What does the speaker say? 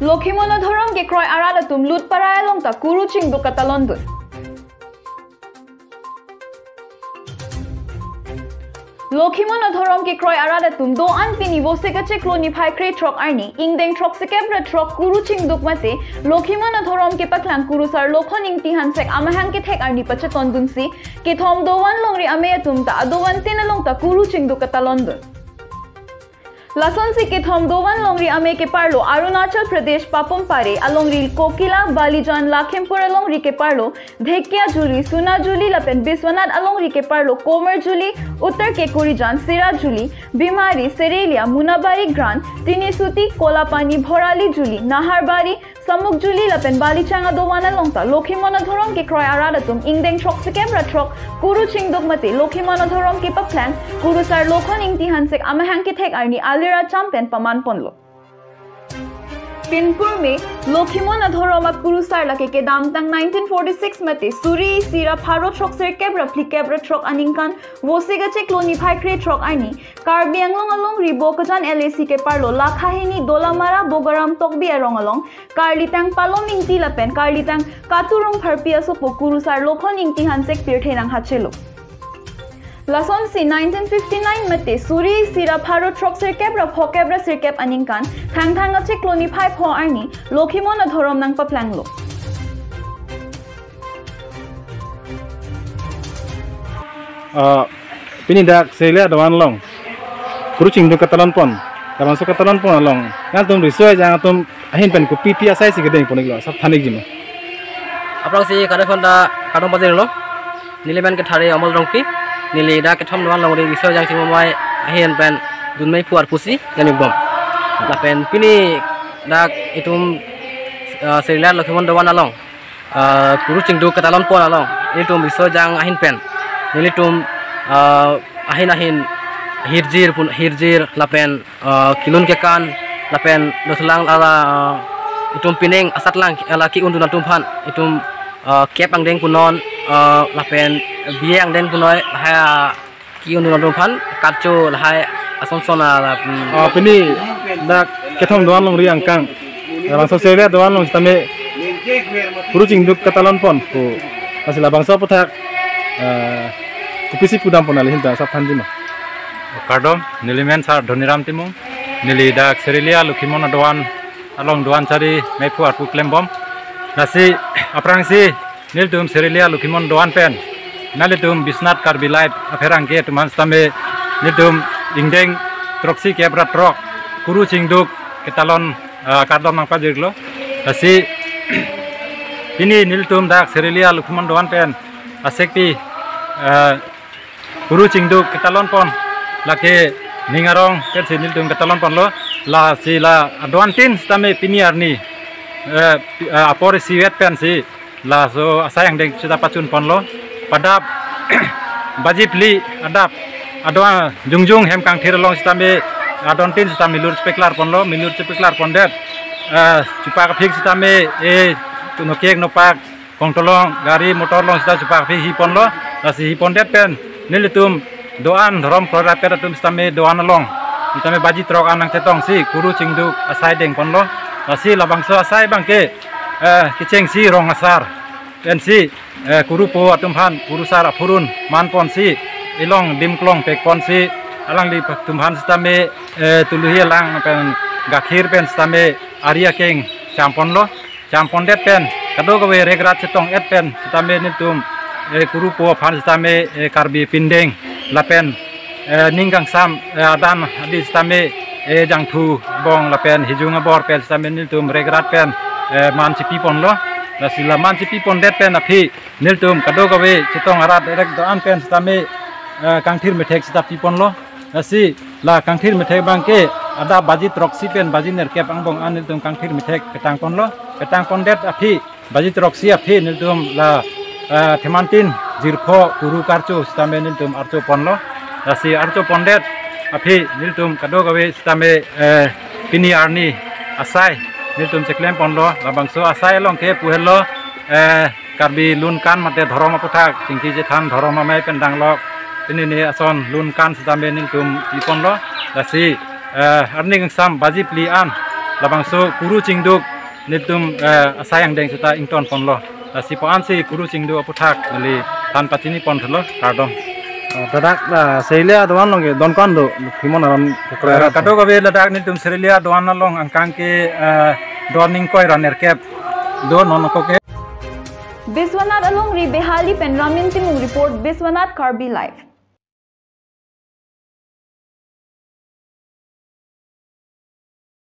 Lokimono thorom ke kroi arada tum lut paraya long ta kuru ching do katalondun. Lokimono thorom ke kroi arada tum do an pini wo se kache kloni phai kre trok arni ingdeng trok se kebra trok kuru ching duk mate Lokimono thorom ke paklang kuru sar lokhoning ti hansek amahang ke thek arni pache tondun si ke thom do wan long ri ame tum ta do wan tin long ta kuru ching do katalondun. Lason si ke thom dowan longri ame ke parlo Arunachal Pradesh Papum pare alongri Kokila Balijan Lakhimpur alongri ke parlo Dhekya Juli Suna Juli lapen Biswanath alongri ke parlo Komer Juli Uttar ke Kurijan Sira Juli Bimari Serelia Munabari Gran Tinisuti Kolapani Bhorali Juli Naharbari Samuk Juli lapen Balichanga dowana longta Lokimono thorom ke kroi aradatum ingdeng trok sekebra trok kuru chingdok mate Lokimono thorom ke paplang kuru sar lokhon ingti hansek amahang ke thek arni alira champion paman ponlo Pinpur में Lokimono thorom kuru sar lake ke dam tang 1946 mate Suri Sira Pharo trok ser kebra flikebra trok aningkan wosega che kloni phai kre trok arni Karbi Anglong along ribo kajan LAC ke parlo Lakhahini Dolamara Bogaram Tokbi arong along Karlitang Paloming Tilapen Karlitang Katurong Pharpia so Pokuru sar lokhon ingti hansek pirthenang hachelo Lason si 1959 mate Suri Sira Pharo trok ser kebra phokebra sirkep aningkan thang thang ache kloni phai pho arni Lokimono thorom nang paplanglo Pinindak selia doan long kurucing do katalan pon kaman so katalan pon along ngatum risoi jang atum ahin pen ko pp asai si gedeng poniglo sab thanik jino aprang si kada fonda kadong bazir lo niliban ke thare amol rongpi nili da ke thom doan long ri risoi jang simomai ahin pen dunmai puar pusi yani bom la pen pini dak itum selia Lokimono doan along kurucing do katalan pon along itum risoi jang ahin pen nili tum ahin hirjir lapen kilun ke kan lapen doslang ala itum pineng asat lang ala ki undun atum phan itum kep ang deng kunon lapen biye ang deng kunoi ha ki undun atum phan kacho lahai asonsona pini dak kethom doan long riang kang bangsa selia doan long stame kurucing do katalan pon ko asila bangsa puthak kupisi pudam ponali hinta sab thanjima Kardom nilimen sar Dhoniram timung nili dak Serelia Lokimono doan along doan cari mepu arpu klembom nasi aprang si nil tum Serelia Lokimono doan pen nali tum Bisnath Karbi live aferang ke tuman stame nil tum ingdeng troksi kebra trok kuru chingduk ketalon kardom nang pajirlo nasi ini nil tum dak Serelia Lokimono doan pen asekti kuru chingduk ketalon pon lake ningarong ket sinil tum ketalon pon lo la sila doan tin stame piniar ni apore siwet pen si la so asayang deng sita pacun pon lo padap baji pli adap adwa jungjung hem kang thiralong stame adon tin stame milur speklar pon lo milur speklar pon det chupa phik stame e tuno kek no pak kongtolong gari motor long sta chupa phik hi pon lo la si hi pon det pen nilitum doan rom kora peratum stame doan along itame baji trok anang cetong si kuru chingdu asai deng pon lo si labang so asai bangke kiceng si rong asar pen si kuru po atum han kuru sar apurun man pon si ilong dimklong pek pon si alang di tum han stame tuluhi lang pen gakhir pen stame aria keng champon lo champon det pen kado gawe regrat cetong et pen stame nitum kuru po phan stame karbi pindeng lapen ninggang sam adan di stame jang thu bong lapen hijunga bor pen stame niltum regrat pen man cipi pon lo la sila man cipi pon det pen api niltum kado gawe citong arat rek doan pen stame kangthir metek stapi pon lo la si la kangthir metek bangke ada baji troksi pen baji nerkep angbong an niltum kangthir metek petang pon lo petang pon det api baji troksi api niltum la temantin jirpho kuru karcho stame niltum archo ponlo rasi archo pondet api niltum kado gawe stame pini arni asai niltum ceklem ponlo labangso asai long ke puhello karbi lunkan mate dhorom aputhak singki je than dhorom amai pendang lok ini ni ason lunkan stame niltum iponlo rasi arning sam baji pli an labang so kuru cingduk nitum sayang deng suta ington pon lo si poan si kuru cingduk aputhak li tan patini pon thlo kardom dadak Australia doan long don kon do lokhimon aram kroy arat kado gabe ladak nitum Australia doan long angkang ke dorning koi raner kep do non ko ke Biswanath Alongri Behali Pen Ramin Timung report Biswanath Karbi Live.